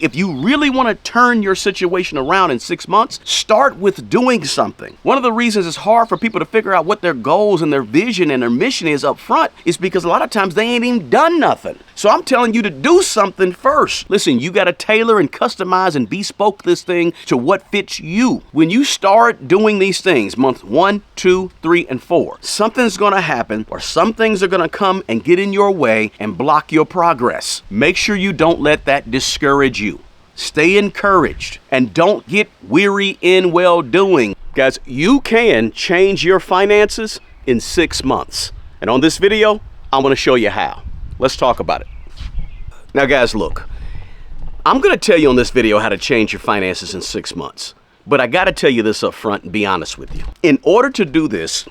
If you really want to turn your situation around in 6 months, start with doing something. One of the reasons it's hard for people to figure out what their goals and their vision and their mission is up front is because a lot of times they ain't even done nothing. So I'm telling you to do something first. Listen, you got to tailor and customize and bespoke this thing to what fits you. When you start doing these things, month 1, 2, 3, and 4, something's going to happen, or some things are going to come and get in your way and block your progress. Make sure you don't let that discourage you. Stay encouraged and don't get weary in well-doing. Guys, you can change your finances in 6 months. And on this video, I'm going to show you how. Let's talk about it. Now, guys, look, I'm going to tell you on this video how to change your finances in 6 months. But I got to tell you this up front and be honest with you. In order to do this,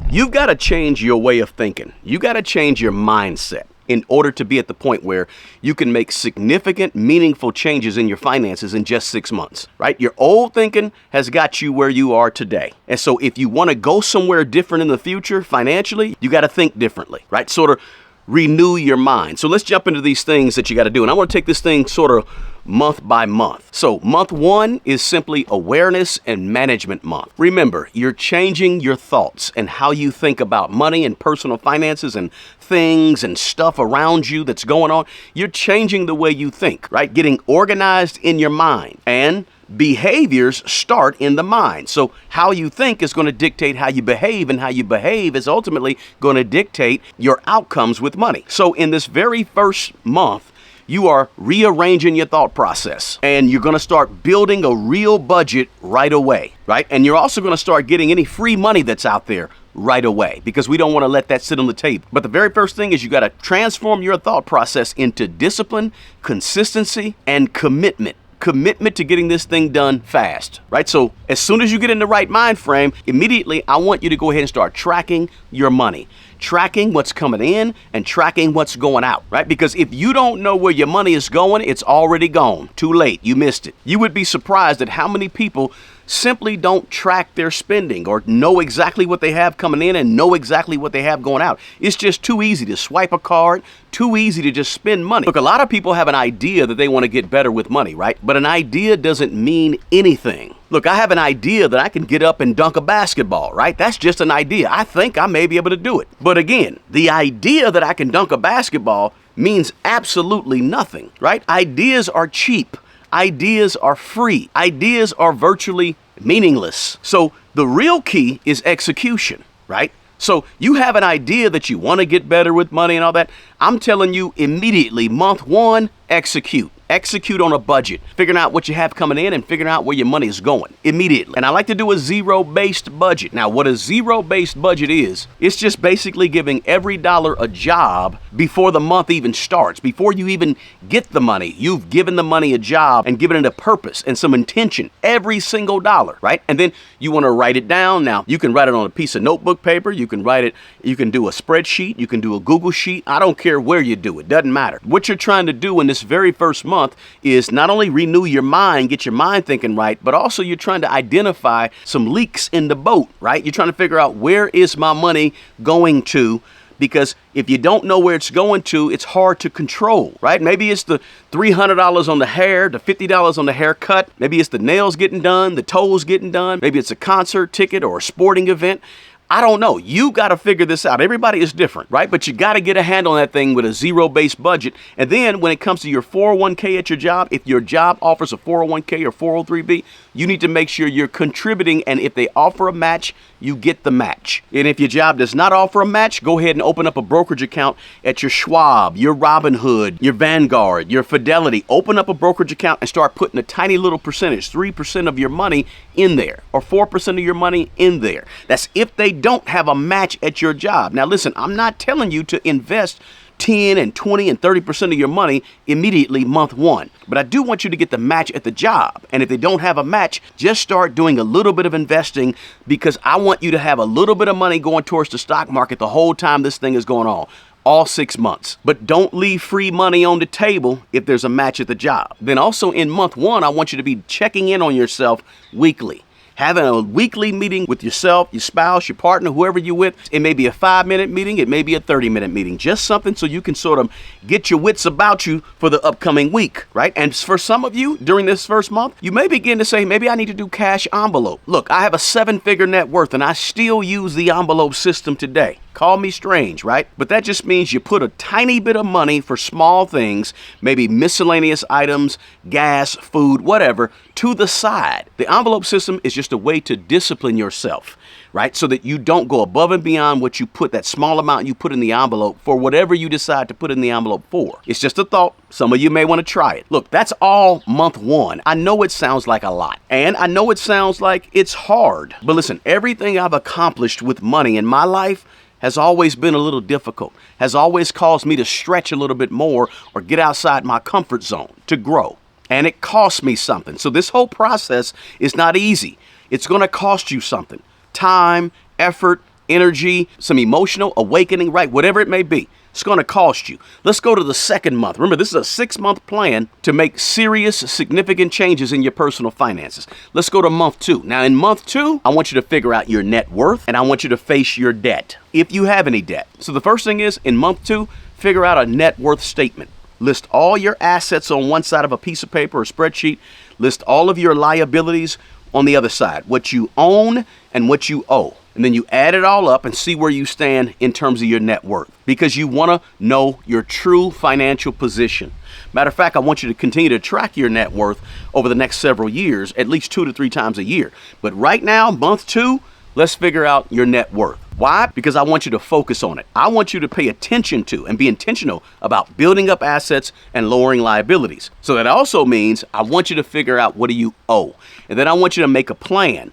you've got to change your way of thinking. You got to change your mindset in order to be at the point where you can make significant, meaningful changes in your finances in just 6 months, right? Your old thinking has got you where you are today. And so if you want to go somewhere different in the future financially, you got to think differently, right? Sort of renew your mind. So let's jump into these things that you got to do. And I want to take this thing sort of month by month. So month 1 is simply awareness and management month. Remember, you're changing your thoughts and how you think about money and personal finances and things and stuff around you that's going on. You're changing the way you think, right? Getting organized in your mind. And behaviors start in the mind. So how you think is going to dictate how you behave, and how you behave is ultimately going to dictate your outcomes with money. So in this very first month, you are rearranging your thought process, and you're going to start building a real budget right away, right? And you're also going to start getting any free money that's out there right away, because we don't want to let that sit on the table. But the very first thing is you got to transform your thought process into discipline, consistency, and commitment. Commitment to getting this thing done fast, right? So as soon as you get in the right mind frame, immediately I want you to go ahead and start tracking your money, tracking what's coming in and tracking what's going out, right? Because if you don't know where your money is going, it's already gone. Too late. You missed it. You would be surprised at how many people simply don't track their spending or know exactly what they have coming in and know exactly what they have going out. It's just too easy to swipe a card, too easy to just spend money. Look, a lot of people have an idea that they want to get better with money, right? But an idea doesn't mean anything. Look, I have an idea that I can get up and dunk a basketball, right? That's just an idea. I think I may be able to do it. But again, the idea that I can dunk a basketball means absolutely nothing, right? Ideas are cheap. Ideas are free. Ideas are virtually meaningless. So the real key is execution, right? So you have an idea that you want to get better with money and all that. I'm telling you immediately, month 1, execute. Execute on a budget, figuring out what you have coming in and figuring out where your money is going immediately. And I like to do a zero-based budget. Now, what a zero-based budget is, it's just basically giving every dollar a job before the month even starts. Before you even get the money, you've given the money a job and given it a purpose and some intention, every single dollar, right? And then you want to write it down. Now, you can write it on a piece of notebook paper. You can write it, you can do a spreadsheet, you can do a Google sheet. I don't care where you do it, doesn't matter. What you're trying to do in this very first month is not only renew your mind, get your mind thinking right, but also you're trying to identify some leaks in the boat, right? You're trying to figure out, where is my money going to? Because if you don't know where it's going to, it's hard to control, right? Maybe it's the $300 on the hair, the $50 on the haircut. Maybe it's the nails getting done, the toes getting done. Maybe it's a concert ticket or a sporting event. I don't know. You got to figure this out. Everybody is different, right? But you got to get a handle on that thing with a zero-based budget. And then when it comes to your 401k at your job, if your job offers a 401k or 403b, you need to make sure you're contributing. And if they offer a match, you get the match. And if your job does not offer a match, go ahead and open up a brokerage account at your Schwab, your Robinhood, your Vanguard, your Fidelity. Open up a brokerage account and start putting a tiny little percentage, 3% of your money in there, or 4% of your money in there. That's if they don't have a match at your job. Now listen, I'm not telling you to invest 10 and 20 and 30% of your money immediately month 1. But I do want you to get the match at the job. And if they don't have a match, just start doing a little bit of investing, because I want you to have a little bit of money going towards the stock market the whole time this thing is going on. All 6 months. But don't leave free money on the table if there's a match at the job. Then also in month 1, I want you to be checking in on yourself weekly. Having a weekly meeting with yourself, your spouse, your partner, whoever you're with. It may be a 5-minute meeting. It may be a 30-minute meeting. Just something so you can sort of get your wits about you for the upcoming week, right? And for some of you, during this first month, you may begin to say, maybe I need to do cash envelope. Look, I have a 7-figure net worth and I still use the envelope system today. Call me strange, right? But that just means you put a tiny bit of money for small things, maybe miscellaneous items, gas, food, whatever, to the side. The envelope system is just a way to discipline yourself, right? So that you don't go above and beyond what you put, that small amount you put in the envelope for whatever you decide to put in the envelope for. It's just a thought. Some of you may want to try it. Look, that's all month 1. I know it sounds like a lot, and I know it sounds like it's hard. But listen, everything I've accomplished with money in my life has always been a little difficult, has always caused me to stretch a little bit more or get outside my comfort zone to grow. And it costs me something. So this whole process is not easy. It's going to cost you something. Time, effort, energy, some emotional awakening, right? Whatever it may be. It's going to cost you. Let's go to the second month. Remember, this is a 6-month plan to make serious, significant changes in your personal finances. Let's go to month 2. Now, in month 2, I want you to figure out your net worth and I want you to face your debt, if you have any debt. So the first thing is, in month 2, figure out a net worth statement. List all your assets on one side of a piece of paper or spreadsheet. List all of your liabilities on the other side, what you own and what you owe. And then you add it all up and see where you stand in terms of your net worth, because you want to know your true financial position. Matter of fact, I want you to continue to track your net worth over the next several years, at least 2 to 3 times a year. But right now, month 2, let's figure out your net worth. Why? Because I want you to focus on it. I want you to pay attention to and be intentional about building up assets and lowering liabilities. So that also means I want you to figure out, what do you owe? And then I want you to make a plan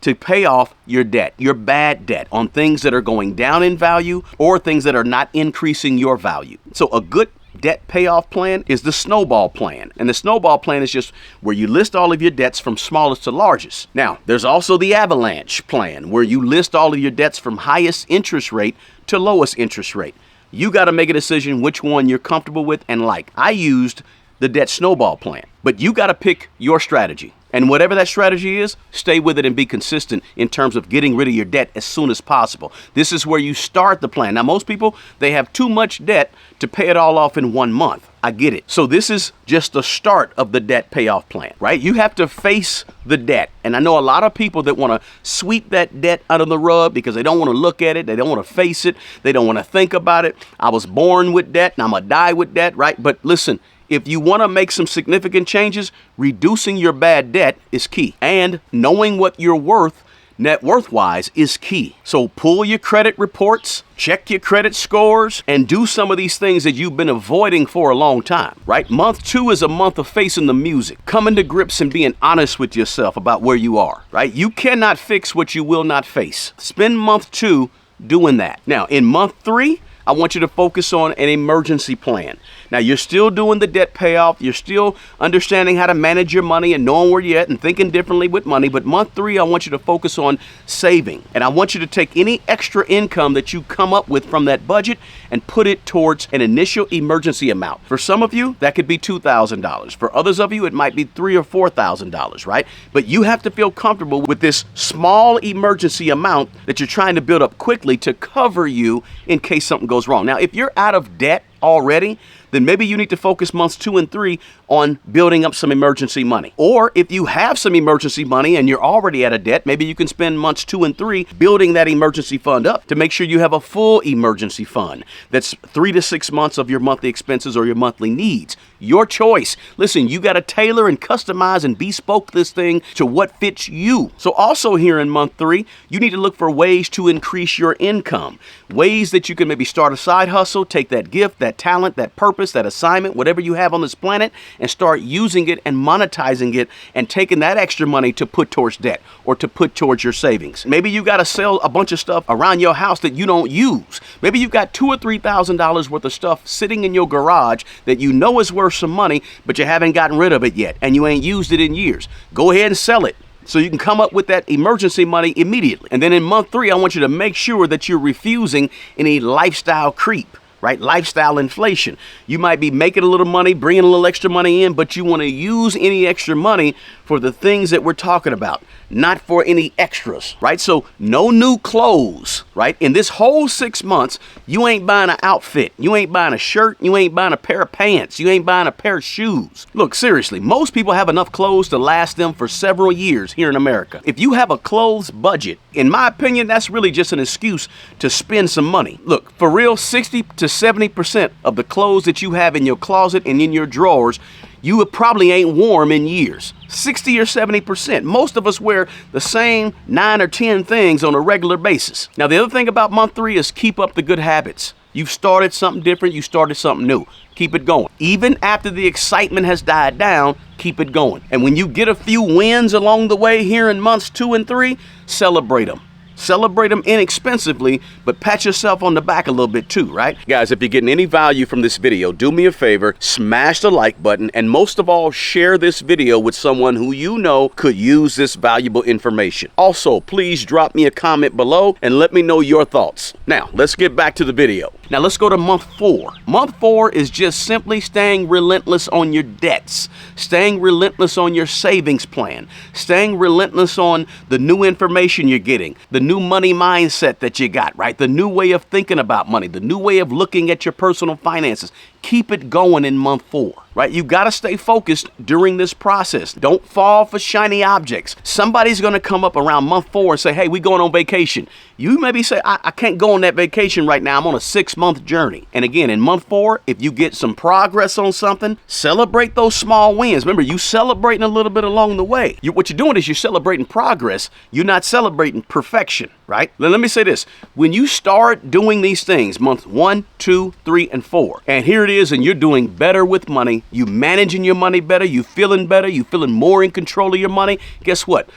to pay off your debt, your bad debt, on things that are going down in value or things that are not increasing your value. So a good debt payoff plan is the snowball plan. And the snowball plan is just where you list all of your debts from smallest to largest. Now, there's also the avalanche plan, where you list all of your debts from highest interest rate to lowest interest rate. You got to make a decision which one you're comfortable with and like. I used the debt snowball plan, but you got to pick your strategy. And whatever that strategy is, stay with it and be consistent in terms of getting rid of your debt as soon as possible. This is where you start the plan. Now, most people, they have too much debt to pay it all off in 1 month. I get it. So this is just the start of the debt payoff plan, right? You have to face the debt. And I know a lot of people that want to sweep that debt under the rug because they don't want to look at it. They don't want to face it. They don't want to think about it. I was born with debt and I'm going to die with debt, right? But listen, if you want to make some significant changes, reducing your bad debt is key. And knowing what you're worth, net worth-wise, is key. So pull your credit reports, check your credit scores, and do some of these things that you've been avoiding for a long time, right? Month 2 is a month of facing the music, coming to grips and being honest with yourself about where you are, right? You cannot fix what you will not face. Spend month 2 doing that. Now, in month 3, I want you to focus on an emergency plan. Now, you're still doing the debt payoff. You're still understanding how to manage your money and knowing where you're at and thinking differently with money. But month 3, I want you to focus on saving. And I want you to take any extra income that you come up with from that budget and put it towards an initial emergency amount. For some of you, that could be $2,000. For others of you, it might be $3,000 or $4,000, right? But you have to feel comfortable with this small emergency amount that you're trying to build up quickly to cover you in case something goes wrong. Now, if you're out of debt already, then maybe you need to focus months 2 and 3 on building up some emergency money. Or if you have some emergency money and you're already out of debt, maybe you can spend months 2 and 3 building that emergency fund up to make sure you have a full emergency fund that's 3 to 6 months of your monthly expenses or your monthly needs. Your choice. Listen, you got to tailor and customize and bespoke this thing to what fits you. So also here in month 3, you need to look for ways to increase your income. Ways that you can maybe start a side hustle, take that gift, that talent, that purpose, that assignment, whatever you have on this planet, and start using it and monetizing it and taking that extra money to put towards debt or to put towards your savings. Maybe you got to sell a bunch of stuff around your house that you don't use. Maybe you've got $2,000 or $3,000 worth of stuff sitting in your garage that you know is worth some money, but you haven't gotten rid of it yet and you ain't used it in years. Go ahead and sell it, so you can come up with that emergency money immediately. And then in month 3, I want you to make sure that you're refusing any lifestyle creep. right? Lifestyle inflation. You might be making a little money, bringing a little extra money in, but you want to use any extra money for the things that we're talking about, not for any extras, right? So no new clothes, right? In this whole 6 months, you ain't buying an outfit. You ain't buying a shirt. You ain't buying a pair of pants. You ain't buying a pair of shoes. Look, seriously, most people have enough clothes to last them for several years here in America. If you have a clothes budget, in my opinion, that's really just an excuse to spend some money. Look, for real, 60 to 70% of the clothes that you have in your closet and in your drawers, you probably ain't worn in years. 60 or 70%. Most of us wear the same 9 or 10 things on a regular basis. Now, the other thing about month 3 is keep up the good habits. You've started something different. You started something new. Keep it going. Even after the excitement has died down, keep it going. And when you get a few wins along the way here in months 2 and 3, celebrate them. Celebrate them inexpensively, but pat yourself on the back a little bit too, right? Guys, if you're getting any value from this video, do me a favor, smash the like button, and most of all, share this video with someone who you know could use this valuable information. Also, please drop me a comment below and let me know your thoughts. Now, let's get back to the video. Now, let's go to month 4. Month 4 is just simply staying relentless on your debts, staying relentless on your savings plan, staying relentless on the new information you're getting, the new money mindset that you got, right? The new way of thinking about money, the new way of looking at your personal finances. Keep it going in month 4, right? You got to stay focused during this process. Don't fall for shiny objects. Somebody's going to come up around month 4 and say, hey, we going on vacation. You maybe say, I can't go on that vacation right now. I'm on a 6-month journey. And again, in month 4, if you get some progress on something, celebrate those small wins. Remember, you celebrating a little bit along the way. What you're doing is you're celebrating progress. You're not celebrating perfection, right? Now, let me say this. When you start doing these things, month 1, 2, 3, and 4, and here it is, and you're doing better with money, you managing your money better, you feeling better, you feeling more in control of your money, guess what?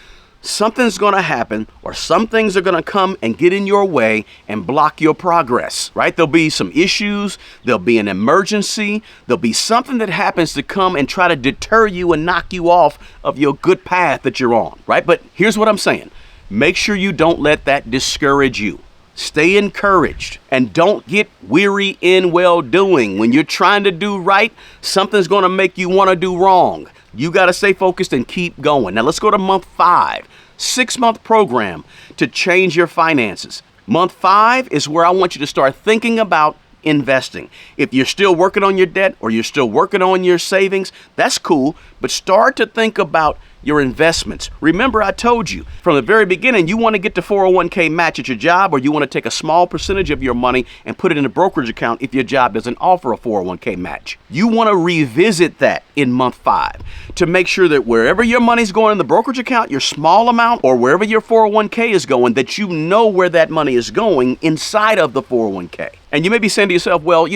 Something's going to happen, or some things are going to come and get in your way and block your progress, right? There'll be some issues. There'll be an emergency. There'll be something that happens to come and try to deter you and knock you off of your good path that you're on, right? But here's what I'm saying. Make sure you don't let that discourage you. Stay encouraged and don't get weary in well-doing. When you're trying to do right, something's going to make you want to do wrong. You got to stay focused and keep going. Now let's go to month 5, 6-month program to change your finances. Month 5 is where I want you to start thinking about investing. If you're still working on your debt or you're still working on your savings, that's cool, but start to think about your investments. Remember, I told you from the very beginning, you want to get the 401k match at your job, or you want to take a small percentage of your money and put it in a brokerage account if your job doesn't offer a 401k match. You want to revisit that in month 5 to make sure that wherever your money's going in the brokerage account, your small amount, or wherever your 401k is going, that you know where that money is going inside of the 401k. And you may be saying to yourself, well,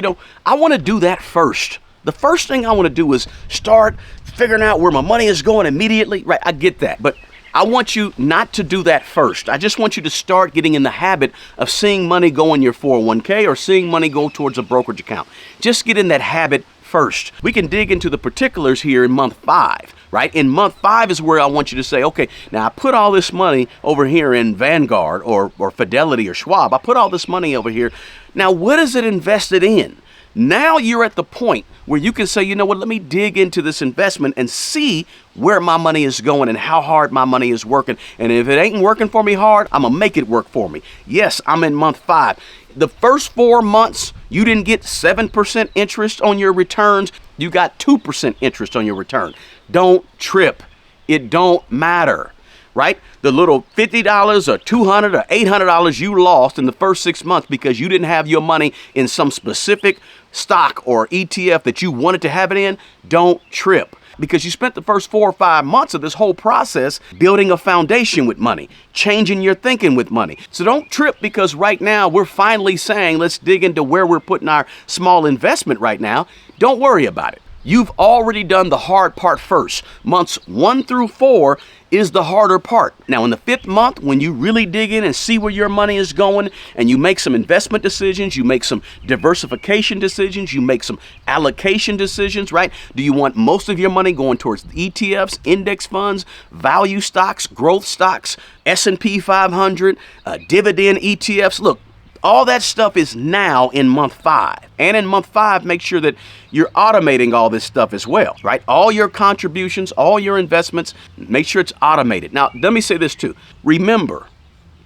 I want to do that first. The first thing I want to do is start figuring out where my money is going immediately. Right, I get that. But I want you not to do that first. I just want you to start getting in the habit of seeing money go in your 401k or seeing money go towards a brokerage account. Just get in that habit first. We can dig into the particulars here in month 5. Right? In month 5 is where I want you to say, okay, now I put all this money over here in Vanguard or Fidelity or Schwab. I put all this money over here. Now, what is it invested in? Now you're at the point where you can say, you know what, let me dig into this investment and see where my money is going and how hard my money is working. And if it ain't working for me hard, I'm going to make it work for me. Yes, I'm in month 5. The first 4 months, you didn't get 7% interest on your returns. You got 2% interest on your return. Don't trip. It don't matter. Right? The little $50 or $200 or $800 you lost in the first 6 months because you didn't have your money in some specific stock or ETF that you wanted to have it in, don't trip. Because you spent the first 4 or 5 months of this whole process building a foundation with money, changing your thinking with money. So don't trip because right now we're finally saying let's dig into where we're putting our small investment right now. Don't worry about it. You've already done the hard part first. Months 1 through 4 is the harder part. Now, in the 5th month, when you really dig in and see where your money is going and you make some investment decisions, you make some diversification decisions, you make some allocation decisions, right? Do you want most of your money going towards ETFs, index funds, value stocks, growth stocks, S&P 500, dividend ETFs? Look, All that stuff is now in month 5. And in month 5, make sure that you're automating all this stuff as well, right? All your contributions, all your investments, make sure it's automated. Now, let me say this too. Remember,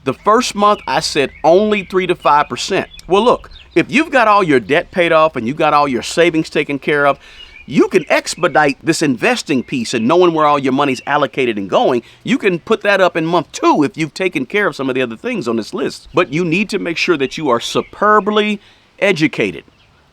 the first month I said only 3 to 5%. Well, look, if you've got all your debt paid off and you got all your savings taken care of, you can expedite this investing piece and knowing where all your money's allocated and going. You can put that up in month 2 if you've taken care of some of the other things on this list. But you need to make sure that you are superbly educated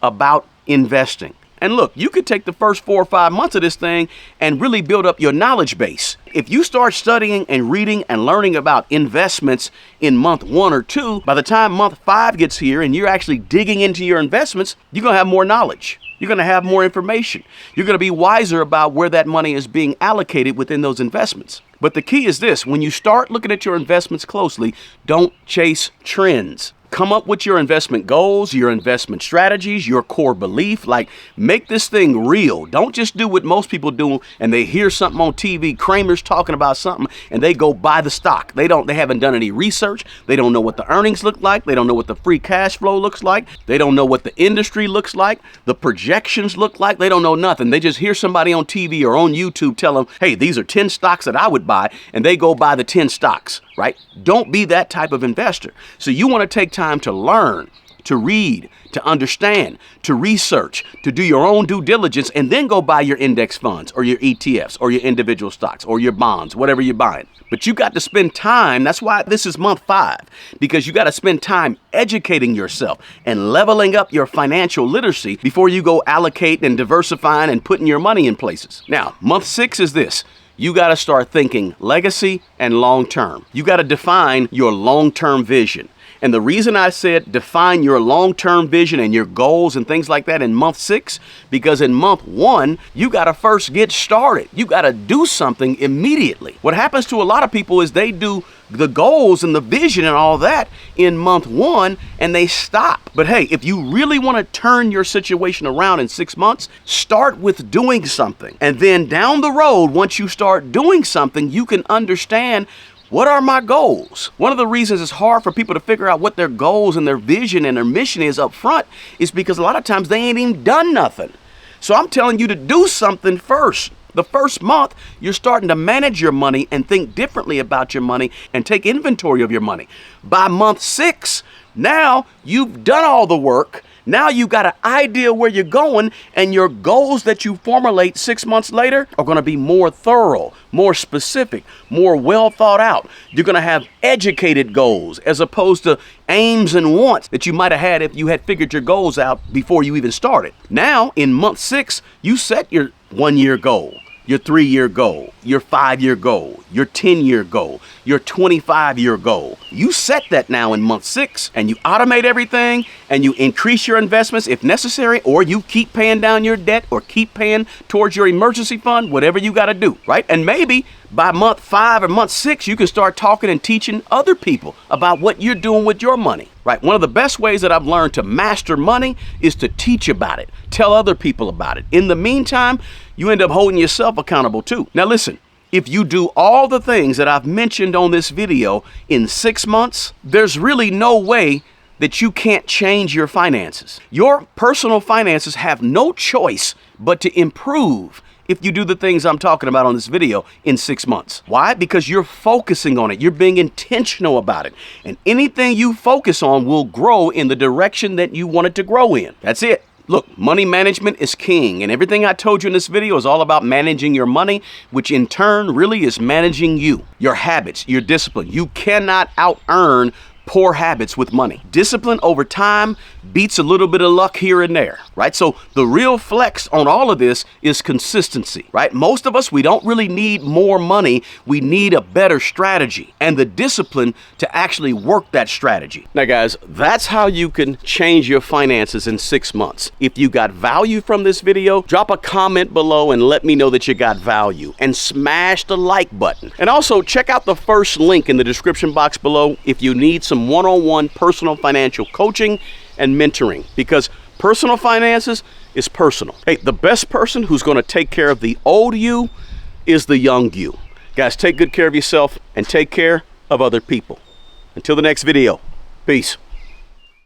about investing. And look, you could take the first 4 or 5 months of this thing and really build up your knowledge base. If you start studying and reading and learning about investments in month 1 or 2, by the time month 5 gets here and you're actually digging into your investments, you're going to have more knowledge. You're going to have more information. You're going to be wiser about where that money is being allocated within those investments. But the key is this: when you start looking at your investments closely, don't chase trends. Come up with your investment goals, your investment strategies, your core belief. Like, make this thing real. Don't just do what most people do and they hear something on TV, Kramer's talking about something, and they go buy the stock. They haven't done any research. They don't know what the earnings look like. They don't know what the free cash flow looks like. They don't know what the industry looks like. The projections look like. They don't know nothing. They just hear somebody on TV or on YouTube tell them, hey, these are 10 stocks that I would buy, and they go buy the 10 stocks, right? Don't be that type of investor. So you want to take time to learn, to read, to understand, to research, to do your own due diligence, and then go buy your index funds or your ETFs or your individual stocks or your bonds, whatever you're buying. But you got to spend time. That's why this is month 5, because you got to spend time educating yourself and leveling up your financial literacy before you go allocating and diversifying and putting your money in places. Now, month 6 is this. You got to start thinking legacy and long-term. You got to define your long-term vision. And the reason I said define your long-term vision and your goals and things like that in month 6, because in month 1, you got to first get started. You got to do something immediately. What happens to a lot of people is they do the goals and the vision and all that in month 1 and they stop. But hey, if you really want to turn your situation around in 6 months, start with doing something. And then down the road, once you start doing something, you can understand, what are my goals? One of the reasons it's hard for people to figure out what their goals and their vision and their mission is up front is because a lot of times they ain't even done nothing. So I'm telling you to do something first. The first month, you're starting to manage your money and think differently about your money and take inventory of your money. By month 6, now you've done all the work. Now you got an idea where you're going, and your goals that you formulate 6 months later are going to be more thorough, more specific, more well thought out. You're going to have educated goals as opposed to aims and wants that you might have had if you had figured your goals out before you even started. Now, in month 6, you set your 1-year goal, your 3-year goal, your 5-year goal, your 10-year goal, your 25-year goal. You set that now in month 6, and you automate everything, and you increase your investments if necessary, or you keep paying down your debt or keep paying towards your emergency fund, whatever you got to do, right? And maybe by month 5 or month 6, you can start talking and teaching other people about what you're doing with your money, right? One of the best ways that I've learned to master money is to teach about it, tell other people about it. In the meantime, you end up holding yourself accountable too. Now listen, if you do all the things that I've mentioned on this video in 6 months, there's really no way that you can't change your finances. Your personal finances have no choice but to improve if you do the things I'm talking about on this video in 6 months. Why? Because you're focusing on it. You're being intentional about it. And anything you focus on will grow in the direction that you want it to grow in. That's it. Look, money management is king, and everything I told you in this video is all about managing your money, which in turn really is managing you, your habits, your discipline. You cannot out-earn poor habits with money. Discipline over time beats a little bit of luck here and there, right? So the real flex on all of this is consistency, right? Most of us, we don't really need more money. We need a better strategy and the discipline to actually work that strategy. Now, guys, that's how you can change your finances in 6 months. If you got value from this video, drop a comment below and let me know that you got value, and smash the like button. And also check out the first link in the description box below if you need some one-on-one personal financial coaching and mentoring, because personal finances is personal. Hey, the best person who's going to take care of the old you is the young you. Guys, take good care of yourself and take care of other people. Until the next video, peace.